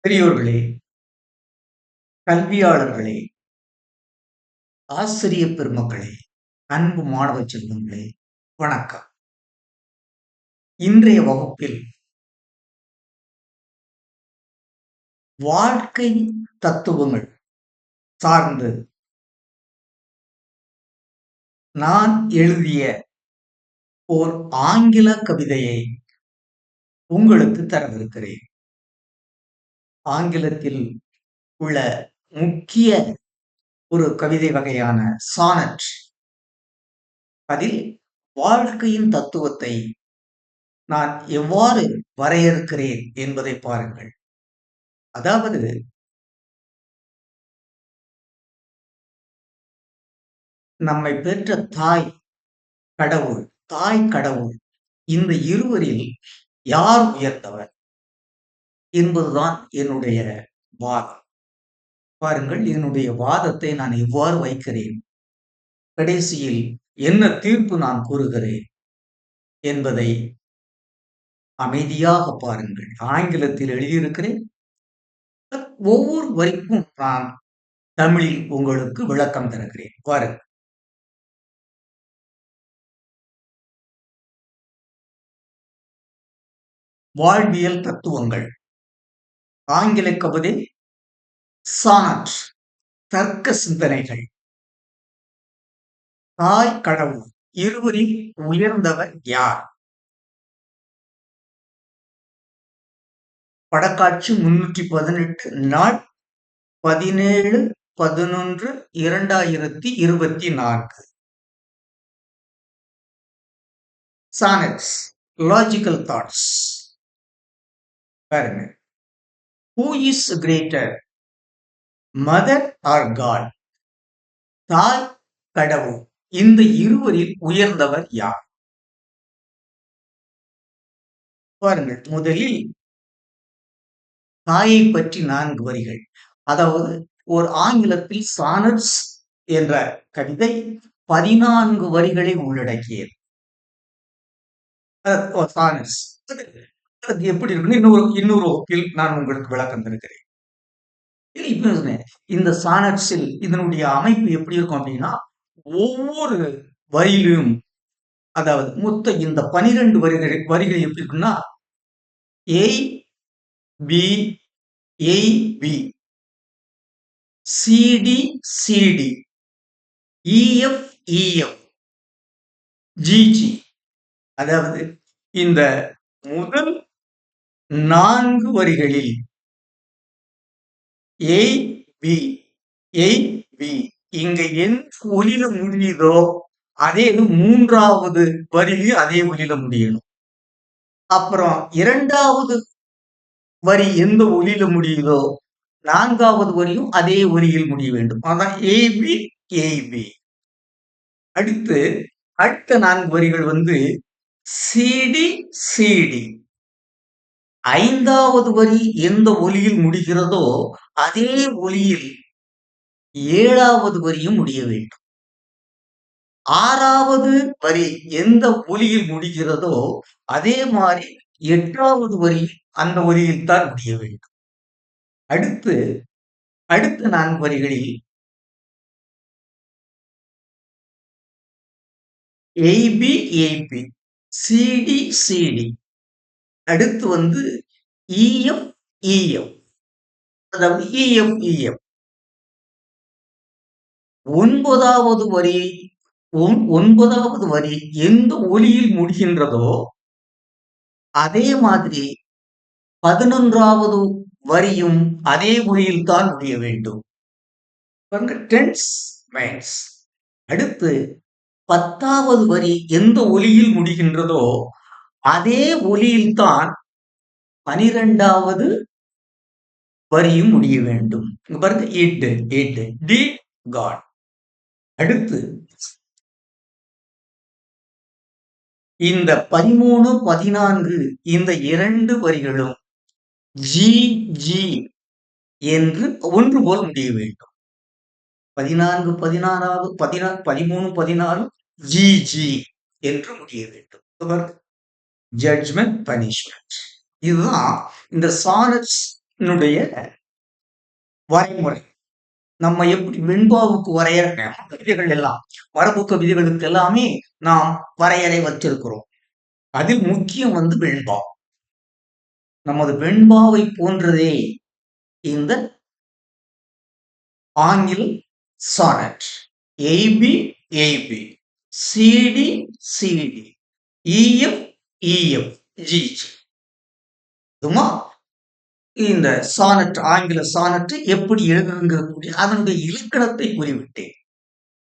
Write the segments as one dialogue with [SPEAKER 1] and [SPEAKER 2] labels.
[SPEAKER 1] பெரியோர்களே, கல்வியாளர்களே, ஆசிரிய பெருமக்களே, அன்பு மாணவ செல்வங்களே, வணக்கம். இன்றைய வகுப்பில் வாழ்க்கை தத்துவங்கள் சார்ந்து நான் எழுதிய ஓர் ஆங்கில கவிதையை உங்களுக்கு தரவிருக்கிறேன். ஆங்கிலத்தில் உள்ள முக்கிய ஒரு கவிதை வகையான சானட். அதில் வாழ்க்கையின் தத்துவத்தை நான் எவ்வாறு வரையறுக்கிறேன் என்பதை பாருங்கள். அதாவது நம்மை பெற்ற தாய் கடவுள், தாய் கடவுள் இந்த இருவரில் யார் உயர்ந்தவர் என்பதுதான் என்னுடைய வாதம். பாருங்கள், என்னுடைய வாதத்தை நான் எவ்வாறு வைக்கிறேன், கடைசியில் என்ன தீர்ப்பு நான் கூறுகிறேன் என்பதை அமைதியாக பாருங்கள். ஆங்கிலத்தில் எழுதியிருக்கிறேன். ஒவ்வொரு வரிக்கும் நான் தமிழில் உங்களுக்கு விளக்கம் தருகிறேன். பாருங்கள். வாழ்வியல் தத்துவங்கள். ஆங்கில கவிதை சானட், தர்க்க சிந்தனைகள். தாய் கடவுள் இருவரில் உயர்ந்தவர் யார்? படக்காட்சி 318, நாள் 17/11/2024. Sonnets, logical thoughts. பாருங்க. Who is greater, mother or God? தாய் கடவுள் இந்த இருவரில் உயர்ந்தவர் யார்? பாருங்கள், முதலில் தாயை பற்றி 4 வரிகள். அதாவது ஒரு ஆங்கிலத்தில் சானட்ஸ் என்ற கவிதை 14 வரிகளை உள்ளடக்கியது. சானட்ஸ் எப்படி இருக்குன்னு இன்னொரு வகுப்பில் நான் உங்களுக்கு விளக்கம் தருகிறேன். இந்த சானட்ஸில் இதனுடைய அமைப்பு எப்படி இருக்கும் அப்படின்னா, ஒவ்வொரு வரியிலும், அதாவது மொத்த இந்த 12 வரிகள் எப்படி இருக்குன்னா, A B AB, CD CD, EF EF, GG. அதாவது இந்த முதல் 4 வரிகளில் ஏபி ஏபி இங்க எந்த ஒலியில முடியுதோ அதே 3வது வரியிலும் அதே ஒலியில முடியணும். அப்புறம் 2வது வரி எந்த ஒலியில முடியுதோ 4வது வரியும் அதே ஒலியில் முடிய வேண்டும். அதான் ஏபி ஏபி. அடுத்த 4 வரிகள் சிடி சிடி. 5வது வரி எந்த ஒலியில் முடிகிறதோ அதே ஒலியில் 7வது வரியும் முடிய வேண்டும். 6வது வரி எந்த ஒலியில் முடிகிறதோ அதே மாதிரி 8வது வரி அந்த ஒலியில் தான் முடிய வேண்டும். அடுத்த 4 வரிகளில் ஏபி ஏபி, சிடி சிடி, அடுத்து இஎஃப் இஎஃப், அதாவது இஎஃப் இஎஃப். 9வது வரி எந்த ஒலியில் முடிகின்றதோ அதே மாதிரி 11வது வரியும் அதே ஒலியில் தான் முடிய வேண்டும். Tense mines. அடுத்து 10வது வரி எந்த ஒலியில் முடிகின்றதோ அதே ஒலியில் தான் 12வது வரியும் முடிய வேண்டும். பாருங்க, இட் டி காட். அடுத்து இந்த 13, 14 இந்த 2 வரிகளும் ஜி ஜி என்று ஒன்று போல் முடிய வேண்டும். 14, 13, 14 ஜி ஜி என்று முடிய வேண்டும். Judgement, punishment. இதுதான் இந்த சானட்ஸ் வரைமுறை. நம்ம எப்படி வெண்பாவுக்கு வரையற விதிகள் எல்லாம் மரபுக்க விதிகளுக்கு எல்லாமே நாம் வரையறை வச்சிருக்கிறோம். அதில் முக்கியம் வெண்பா. நமது வெண்பாவை போன்றதே இந்த ஆங்கில sonnet. A B AB, CD CD, EF EF, G G. இந்த சானட், ஆங்கில சானட் எப்படி எழுதுங்கிற அதனுடைய இலக்கணத்தை கூறிவிட்டேன்.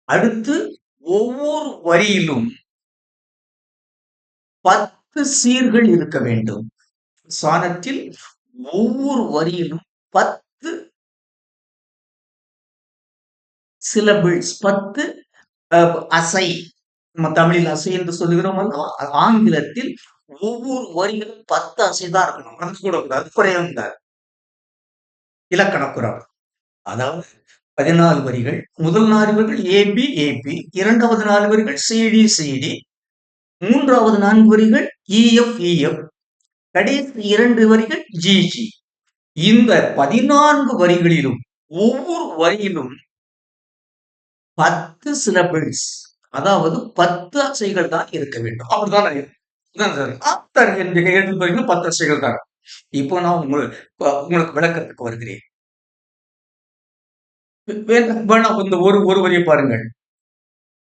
[SPEAKER 1] அடுத்து ஒவ்வொரு வரியிலும் 10 சீர்கள் இருக்க வேண்டும். சானத்தில் ஒவ்வொரு வரியிலும் 10 சிலபிள்ஸ், 10 அசை. நம்ம தமிழில் அசை என்று சொல்லுகிறோம் அல்லவா, ஆங்கிலத்தில் ஒவ்வொரு வரியிலும் 10 அசைதான் இருக்கணும். அது கூடக்கூடாது, குறையக்கூடாது. இலக்கணக்குறவு. அதாவது 14 வரிகள். முதல் 4 வரிகள் ஏபி ஏபி, இரண்டாவது 4 வரிகள் சிடி சிடி, மூன்றாவது 4 வரிகள் இஎஃப் இஎஃப், கடைசி 2 வரிகள் ஜிஜி. இந்த 14 வரிகளிலும் ஒவ்வொரு வரியிலும் 10 சிலபிள்ஸ், அதாவது 10 அசைகள் தான் இருக்க வேண்டும். அப்படிதான் 10 அசைகள் தான். இப்போ நான் உங்களுக்கு விளக்கத்துக்கு வருகிறேன். வேணா இந்த ஒரு வரியை பாருங்கள்.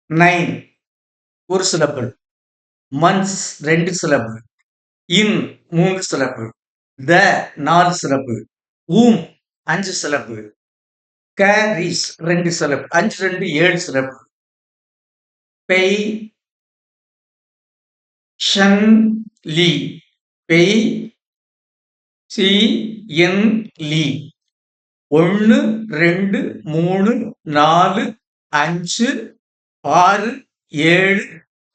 [SPEAKER 1] 9 ஒரு சிலபிள், மந்த்ஸ் 2 சிலபிள், இன் 3 சிலபிள், த 4 syllable, 5 syllable, carries 2 syllable, 5 2 7 syllable, பெய் ஷன் லி, பெய் சி என் லி, 1 2 3 4 5 6 7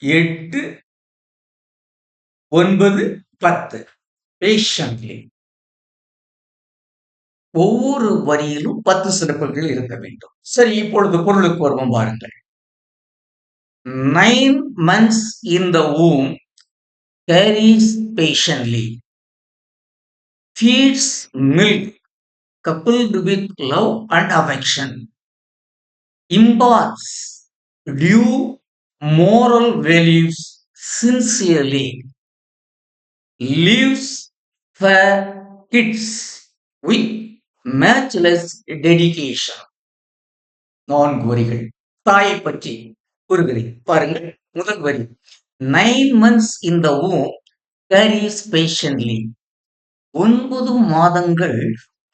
[SPEAKER 1] 8 9 10. பேஷன்ட்லி. ஒவ்வொரு வரியிலும் 10 சிறப்புகள் இருக்க வேண்டும். சரி, இப்பொழுது பொருளுக்கு வருவோம் பாருங்கள். 9 months in the womb, carries patiently, feeds milk coupled with love and affection, imparts due moral values sincerely, lives for kids with matchless dedication. 4 வரிகள் தாயை பற்றி கூறுகிறேன் பாருங்கள். முதல் வரி, 9 months in the womb, carries patiently. 9 மாதங்கள்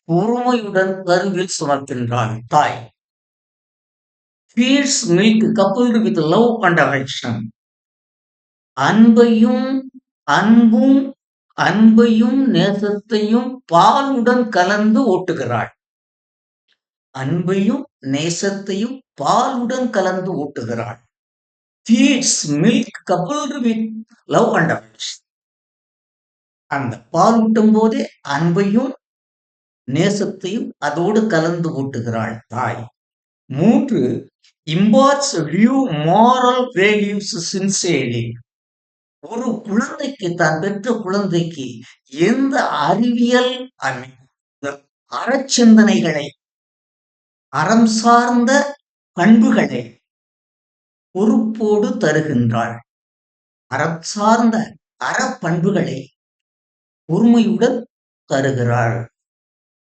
[SPEAKER 1] பொறுமையுடன் கருவில் சுமக்கின்றாள் தாய். Feeds milk coupled with love and affection. அன்பையும் நேசத்தையும் பாலுடன் கலந்து ஊட்டுகிறாள். அன்பையும் நேசத்தையும் பாலுடன் கலந்து ஊட்டுகிறாள். Feeds milk coupled with love and affection. அந்த பால் ஊட்டும் போதே அன்பையும் நேசத்தையும் அதோடு கலந்து ஊட்டுகிறாள் தாய். 3, imparts due moral values sincerely. ஒரு குழந்தைக்கு, தான் பெற்ற குழந்தைக்கு எந்த அறிவியல் அறச்சிந்தனைகளை, அறம் சார்ந்த பண்புகளை பொறுப்போடு தருகின்றாள். அறம் சார்ந்த அறப்பண்புகளை பொறுமையுடன் தருகிறாள்.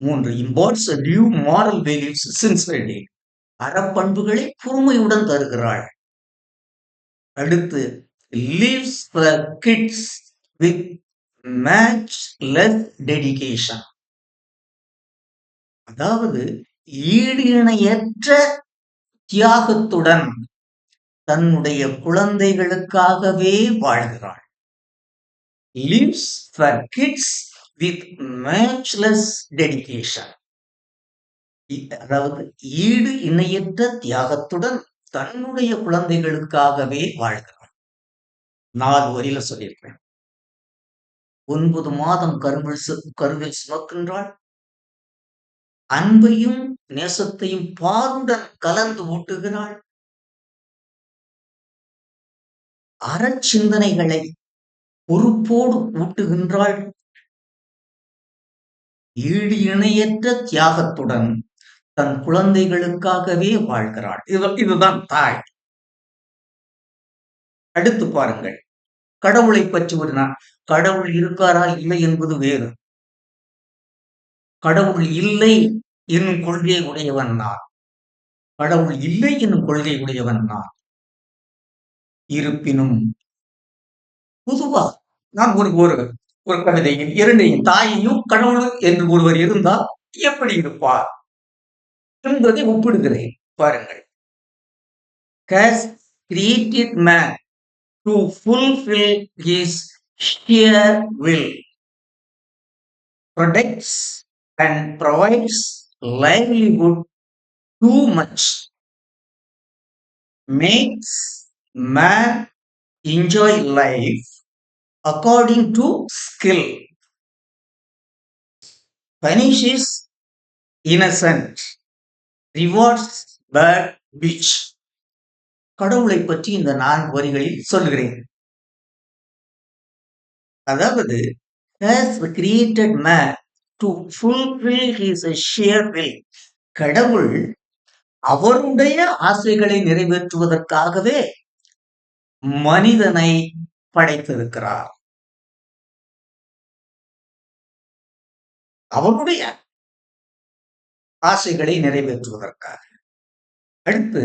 [SPEAKER 1] 3, imparts due moral values sincerely. அறப்பண்புகளை பொறுமையுடன் தருகிறாள். அடுத்து, lives for kids with matchless dedication. அதாவது ஈடு இணையற்ற தியாகத்துடன் தன்னுடைய குழந்தைகளுக்காகவே வாழ்கிறாள். Lives for kids with matchless dedication. அதாவது ஈடு இணையற்ற தியாகத்துடன் தன்னுடைய குழந்தைகளுக்காகவே வாழ்கிறாள். 4 வரியில சொல்லியிருக்கேன். 9 மாதம் கருவில் சுமக்கின்றாள். அன்பையும் நேசத்தையும் பாலுடன் கலந்து ஊட்டுகிறாள். அறச்சிந்தனைகளை பொறுப்போடு ஊட்டுகின்றாள். ஈடு இணையற்ற தியாகத்துடன் தன் குழந்தைகளுக்காகவே வாழ்கிறாள். இதுதான் தாய். அடுத்து பாருங்கள், கடவுளை பற்றி ஒரு கடவுள் இருக்காரா இல்லை என்பது வேறு. கடவுள் இல்லை என்னும் கொள்கை உடையவன் நான். கடவுள் இல்லை என்னும் கொள்கை உடையவன் நான். இருப்பினும் பொதுவா நான் ஒரு ஒரு கவிதையில் இரண்டையும், தாயையும் கடவுள் என்று ஒருவர் இருந்தால் எப்படி இருப்பார் என்பதை ஒப்பிடுகிறேன். பாருங்கள். Has created man to fulfill his sheer will, protects and provides livelihood too much, makes man enjoy life according to skill, punishes innocent, rewards bad bitch. கடவுளை பற்றி இந்த 4 வரிகளில் சொல்லுகிறேன். அதாவது, has created man to fulfill his sheer will. கடவுள் அவருடைய ஆசைகளை நிறைவேற்றுவதற்காகவே மனிதனை படைத்திருக்கிறார். அவருடைய ஆசைகளை நிறைவேற்றுவதற்காக. அடுத்து,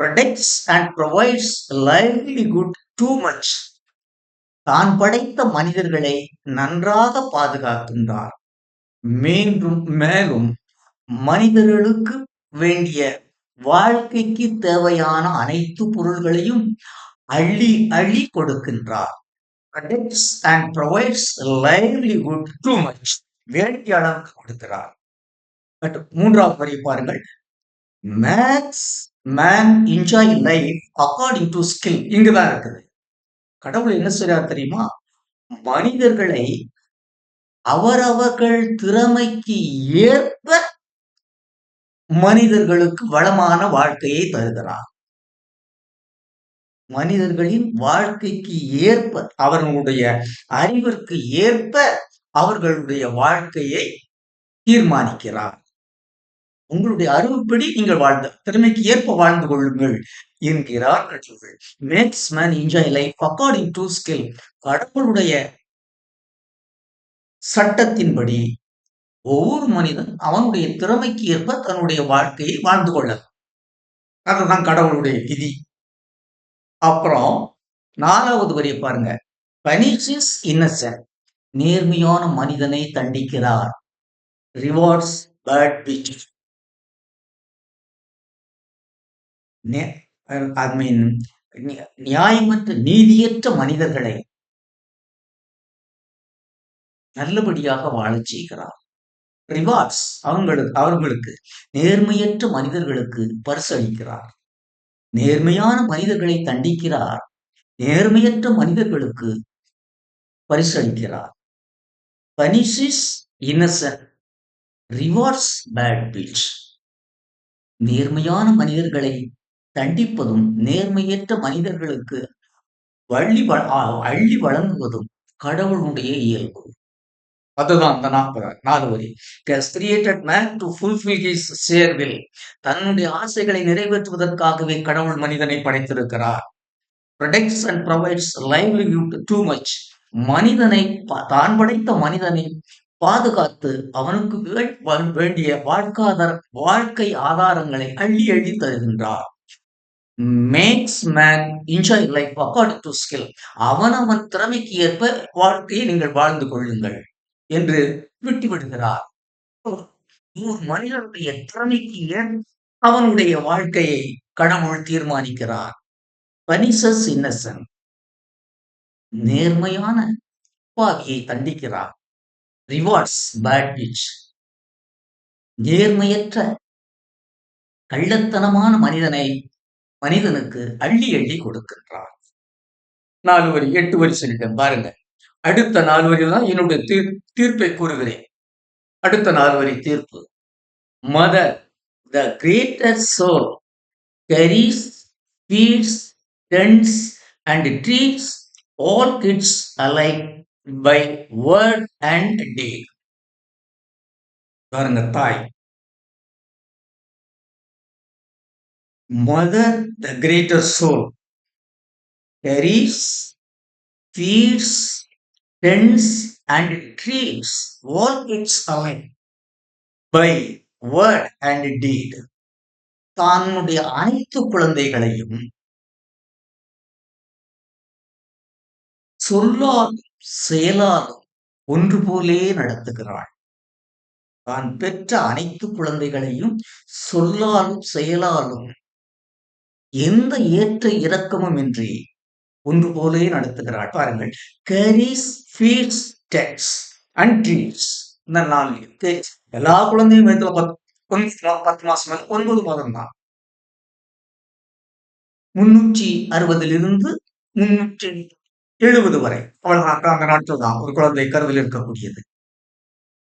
[SPEAKER 1] protects and provides livelihood too much. தான் படைத்த மனிதர்களை நன்றாக பாதுகாக்கின்றார். மேலும் மனிதர்களுக்கு வேண்டிய வாழ்க்கைக்கு தேவையான அனைத்து பொருள்களையும் அள்ளி அள்ளி கொடுக்கின்றார். Protects and provides livelihood too much. வேண்டிய அளவுக்கு கொடுக்கிறார். மூன்றாவது வரி பாருங்கள். Makes man enjoy life according to skill. இங்குதான் இருக்குது. கடவுள் என்ன செய்றார் தெரியுமா? மனிதர்களை அவரவர்கள் திறமைக்கு ஏற்ப மனிதர்களுக்கு வளமான வாழ்க்கையை தருகிறார். மனிதர்களின் வாழ்க்கைக்கு ஏற்ப, அவர்களுடைய அறிவிற்கு ஏற்ப அவர்களுடைய வாழ்க்கையை தீர்மானிக்கிறார். உங்களுடைய அறிவுப்படி நீங்கள் திறமைக்கு ஏற்ப வாழ்ந்து கொள்ளுங்கள் என்கிறார் கடவுள். Makes man enjoy life according to skill. கடவுளுடைய சட்டத்தின்படி ஒவ்வொரு மனிதன் அவனுடைய திறமைக்கு ஏற்ப தன்னுடைய வாழ்க்கையை வாழ்ந்து கொள்ள. அதுதான் கடவுளுடைய விதி. அப்புறம் 4வது வரியை பாருங்க. Punishes Innocent. நேர்மையான மனிதனை தண்டிக்கிறார். Rewards bad pitch. நியாயமற்ற நீதியற்ற மனிதர்களை நல்லபடியாக வாழச் செய்கிறார். ரிவார்ட்ஸ் அவர்களுக்கு நேர்மையற்ற மனிதர்களுக்கு பரிசளிக்கிறார். நேர்மையான மனிதர்களை தண்டிக்கிறார். நேர்மையற்ற மனிதர்களுக்கு பரிசளிக்கிறார். Punishes innocent, rewards bad bitch. நேர்மையான மனிதர்களை தண்டிப்பதும் நேர்மையற்ற மனிதர்களுக்கு அள்ளி வழங்குவதும் கடவுளுடைய இயல்பு. அதுதான் அந்த 4 வரி. Has created man to fulfill his sheer will. தன்னுடைய ஆசைகளை நிறைவேற்றுவதற்காகவே கடவுள் மனிதனை படைத்திருக்கிறார். Protects and provides livelihood too much. மனிதனை, தான் படைத்த மனிதனை பாதுகாத்து அவனுக்கு வேண்டிய வாழ்க்கை ஆதாரங்களை அள்ளி அள்ளி தருகின்றார். Makes man enjoy life according to skill. அவனவன் திறமைக்கு ஏற்ப வாழ்க்கையை நீங்கள் வாழ்ந்து கொள்ளுங்கள் என்று விட்டுவிடுகிறார். மனிதனுடைய திறமைக்கு அவனுடைய வாழ்க்கையை கடவுள் தீர்மானிக்கிறார். Punishes Innocent. நேர்மையான பாவியை தண்டிக்கிறார். Rewards bad pitch. நேர்மையற்ற கள்ளத்தனமான மனிதனுக்கு அள்ளி அள்ளி கொடுக்கின்றார். 4 வரி, 8 வரி சொல்லிட்டேன் பாருங்க. அடுத்த 4 வரி தான் என்னுடைய தீர்ப்பை கூறுகிறேன். அடுத்த 4 வரி தீர்ப்பு. Mother, the greater soul, carries, feeds, tends and treats all kids alike by word and deed. பாருங்க தாய். Mother the greater soul carries, feeds, tends and treats all its alive by word and deed. தன்னுடைய அனைத்து குழந்தைகளையும் சொல்லாலும் செயலாலும் ஒன்று போலே நடத்துகிறாள். தான் பெற்ற அனைத்து குழந்தைகளையும் சொல்லாலும் செயலாலும் எந்த ஏற்ற இறக்கமும் இன்றி ஒன்று போலே நடத்துகிறாள். பாருங்கள், carries, feeds, tends and treats. இந்த 4 எல்லா குழந்தையும் வயதுல 10 மாசம் மேல 9 மாதம் தான். 360 370 வரை அவ்வளவுதான். அந்த நாட்கள் தான் ஒரு குழந்தை கருவில் இருக்கக்கூடியது.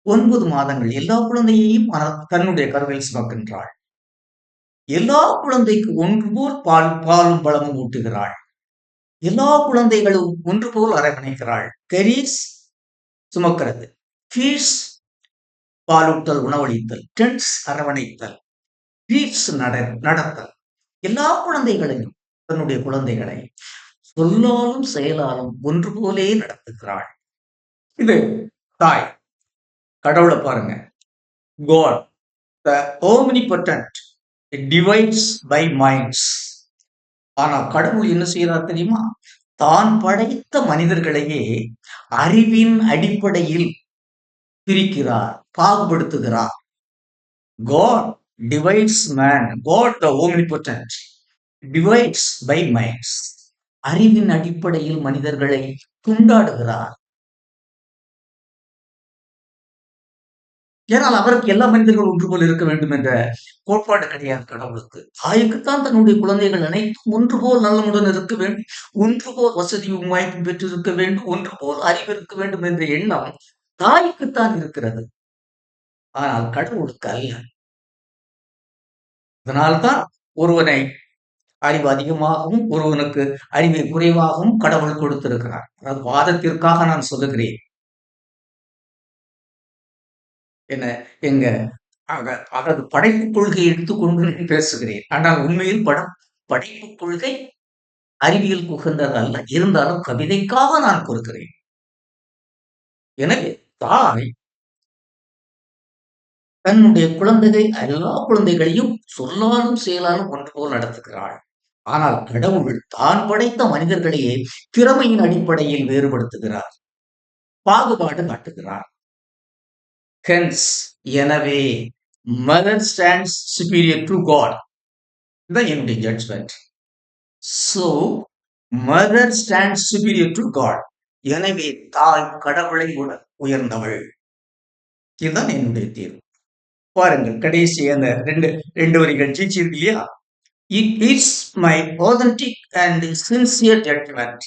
[SPEAKER 1] 9 மாதங்கள் எல்லா குழந்தையையும் தன்னுடைய கருவில் சுமக்கின்றாள். எல்லா குழந்தைக்கு ஒன்று போல் பாலும் பழமும் ஊட்டுகிறாள். எல்லா குழந்தைகளும் ஒன்று போல் அரவணைக்கிறாள். கெரீஸ் சுமக்கிறது, ஃபீட்ஸ் பாலூட்டல் உணவளித்தல், டென்ஸ் அரவணைத்தல், ட்ரீட்ஸ் நடத்தல். எல்லா குழந்தைகளையும் தன்னுடைய குழந்தைகளை சொல்லாலும் செயலாலும் ஒன்று போலே நடத்துகிறாள். இது தாய். கடவுளை பாருங்க, God the omnipotent divides by minds. ஆனா கடவுள் என்ன செய்யறார் தெரியுமா? தான் படைத்த மனிதர்களையே அறிவின் அடிப்படையில் பிரிக்கிறார், பாகுபடுத்துகிறார். God divides man. God the omnipotent divides by minds. அறிவின் அடிப்படையில் மனிதர்களை துண்டாடுகிறார். ஏனால் அவருக்கு எல்லா மனிதர்களும் ஒன்று போல் இருக்க வேண்டும் என்ற கோட்பாடு கிடையாது கடவுளுக்கு. தாய்க்குத்தான் தன்னுடைய குழந்தைகள் அனைத்தும் ஒன்று போல் நலமுடன் இருக்க வேண்டும், ஒன்று போல் வசதியும் வாய்ப்பும் பெற்றிருக்க வேண்டும், ஒன்று போல் அறிவு இருக்க வேண்டும் என்ற எண்ணம் தாய்க்குத்தான் இருக்கிறது. ஆனால் கடவுளுக்கு அல்ல. அதனால்தான் ஒருவனை அறிவு அதிகமாகவும் ஒருவனுக்கு அறிவை குறைவாகவும் கடவுள் கொடுத்திருக்கிறார். அதாவது வாதத்திற்காக நான் சொல்லுகிறேன். என்ன எங்க அதாவது படைப்பு கொள்கையை எடுத்துக்கொண்டு பேசுகிறேன். ஆனால் உண்மையில் படைப்பு கொள்கை அறிவியல் குகந்தது அல்ல. இருந்தாலும் கவிதைக்காக நான் கொடுக்கிறேன். எனவே தாய் தன்னுடைய எல்லா குழந்தைகளையும் சொல்லாலும் செயலாலும் ஒன்று போல் நடத்துகிறாள். ஆனால் கடவுள் தான் படைத்த மனிதர்களையே திறமையின் அடிப்படையில் வேறுபடுத்துகிறார், பாகுபாடு காட்டுகிறார். Hence, எனவே mother stands superior to God. இதுதான் என்னுடைய judgement. So, mother stands superior to God. எனவே தாய் கடவுளை விட உயர்ந்தவள். இதுதான் என்னுடைய தீர்வு. பாருங்கள், கடைசி அந்த ரெண்டு வரிகள் இருக்கு இல்லையா? It is my authentic and sincere judgment.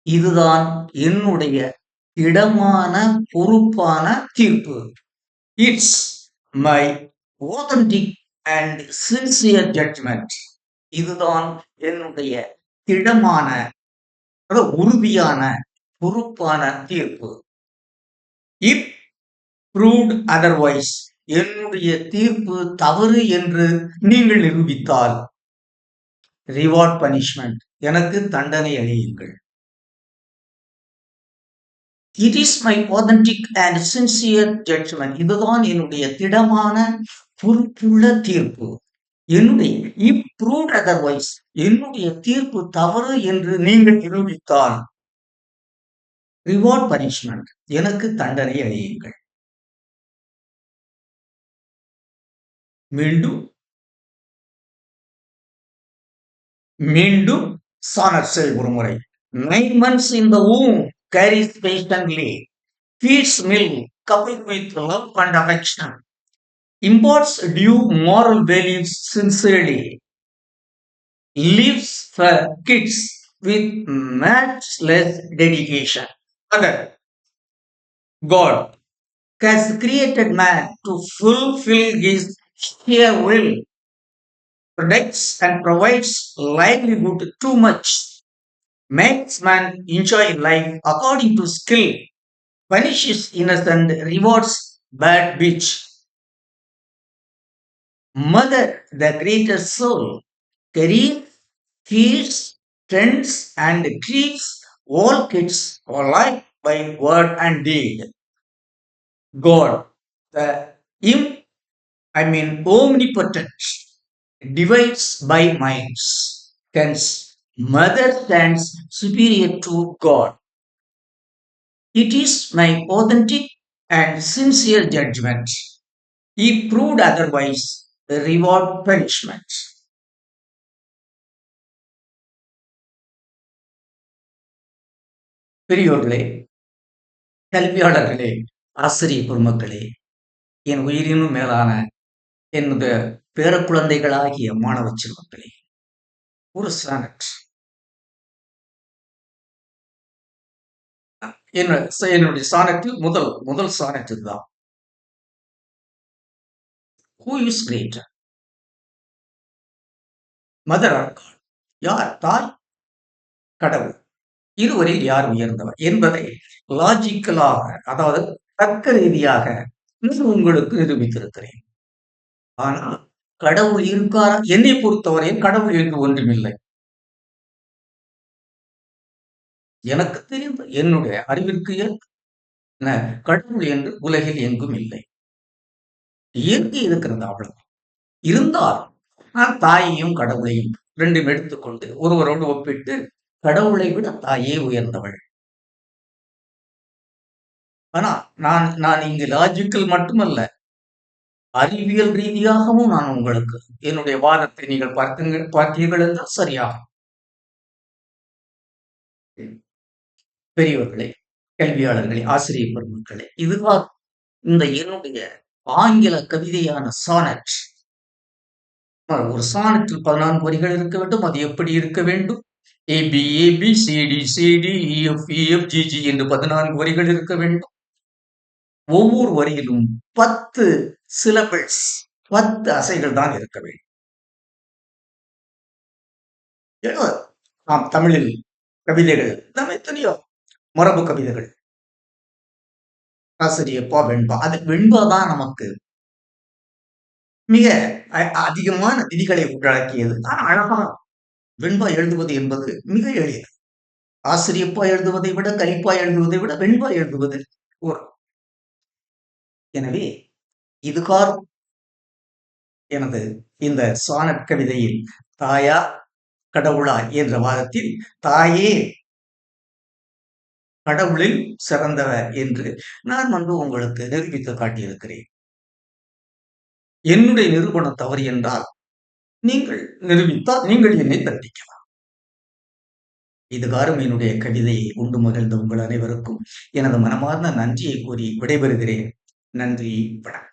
[SPEAKER 1] இதுதான் என்னுடைய இடமான பொறுப்பான தீர்ப்பு. It's my authentic and sincere judgment. இதுதான் என்னுடைய திடமான, உறுதியான, பொறுப்பான தீர்ப்பு. If proved otherwise, என்னுடைய தீர்ப்பு தவறு என்று நீங்கள் நிரூபித்தால், ரிவார்ட் பனிஷ்மெண்ட், எனக்கு தண்டனை அளியுங்கள். It is my authentic and sincere judgment. இதுதான் என்னுடைய திடமான பொறுப்புள்ள தீர்ப்பு. if proved otherwise, என்னுடைய தீர்ப்பு தவறு என்று நீங்கள் நிரூபித்தால், ரிவார்ட் பனிஷ்மெண்ட், எனக்கு தண்டனை அளியுங்கள். மீண்டும் சானட்ஸை ஒரு முறை. 9 months in the womb, carries patiently, feeds milk coupled with love and affection, imparts due moral values sincerely, lives for kids with matchless dedication. God has created man to fulfill his sheer will, protects and provides livelihood too much, makes man enjoy life according to skill, punishes innocent, rewards bad bitch. Mother, the greater soul, career, fears, trends, and treats all kids alike by word and deed. God, the omnipotent, divides by minds. Hence, mother stands superior to God. It is my authentic and sincere judgment. If proved otherwise, reward punishment. பெரியோர்களே, கல்வியாளர்களே, ஆசிரிய பெருமக்களே, என் உயிரினும் மேலான என்னுடைய பேரக்குழந்தைகளாகிய மாணவ செல்வங்களே, ஒரு sonnet என்னுடைய சானட்டில் முதல் முதல் சானட் இதுதான். Who is greater, mother or god? யார் தாய், கடவுள், இருவரில் யார் உயர்ந்தவர் என்பதை லாஜிக்கலாக, அதாவது தர்க்க ரீதியாக உங்களுக்கு நிரூபித்திருக்கிறேன். ஆனால் கடவுள் இருக்காரா? என்னை பொறுத்தவரையில் கடவுள் என்று ஒன்றுமில்லை. எனக்கு தெரிந்த என்னுடைய அறிவிற்கு கடவுள் என்று உலகில் எங்கும் இல்லை. இயற்கை இருக்கிறது, அவ்வளவு. இருந்தாலும் நான் தாயையும் கடவுளையும் ரெண்டும் எடுத்துக்கொண்டு ஒருவரோடு ஒப்பிட்டு கடவுளை விட தாயே உயர்ந்தவள். ஆனா நான் இங்கு லாஜிக்கல் மட்டுமல்ல, அறிவியல் ரீதியாகவும் நான் உங்களுக்கு என்னுடைய வாதத்தை நீங்கள் பார்த்தீர்கள் என்றால் சரியாகும். பெரியவர்களே, கல்வியாளர்களே, ஆசிரியர் பெருமக்களே, இதுதான் இந்த என்னுடைய ஆங்கில கவிதையான சானட். ஒரு சானட்டில் 14 வரிகள் இருக்க வேண்டும். அது எப்படி இருக்க வேண்டும்? AB AB, CD CD, EF EF, GG என்று 14 வரிகள் இருக்க வேண்டும். ஒவ்வொரு வரியிலும் 10 சிலபிள்ஸ், 10 அசைகள் தான் இருக்க வேண்டும். நாம் தமிழில் கவிதைகள் நம்ம எத்தனையோ மரபு கவிதைகள், ஆசிரியப்பா வெண்பா, அது வெண்பா தான் நமக்கு மிக அதிகமான விதிகளை உள்ளடக்கியது. ஆனால் அழகான வெண்பா எழுதுவது என்பது மிக எளிது. ஆசிரியப்பா எழுதுவதை விட, கலிப்பா எழுதுவதை விட வெண்பா எழுதுவது ஒரு. எனவே இதுகார் எனது இந்த சானட் கவிதையில் தாயா கடவுளா என்ற வாதத்தில் தாயே கடவுளில் சிறந்தவர் என்று நான் உங்களுக்கு நிரூபித்து காட்டியிருக்கிறேன். என்னுடைய நிரூபணம் தவறு என்றால் நீங்கள் நிரூபித்தால் நீங்கள் என்னை தண்டிக்கலாம். இதுகாரும் என்னுடைய கவிதையை உண்டு மகிழ்ந்த உங்கள் அனைவருக்கும் எனது மனமார்ந்த நன்றியை கூறி விடைபெறுகிறேன். நன்றி, வணக்கம்.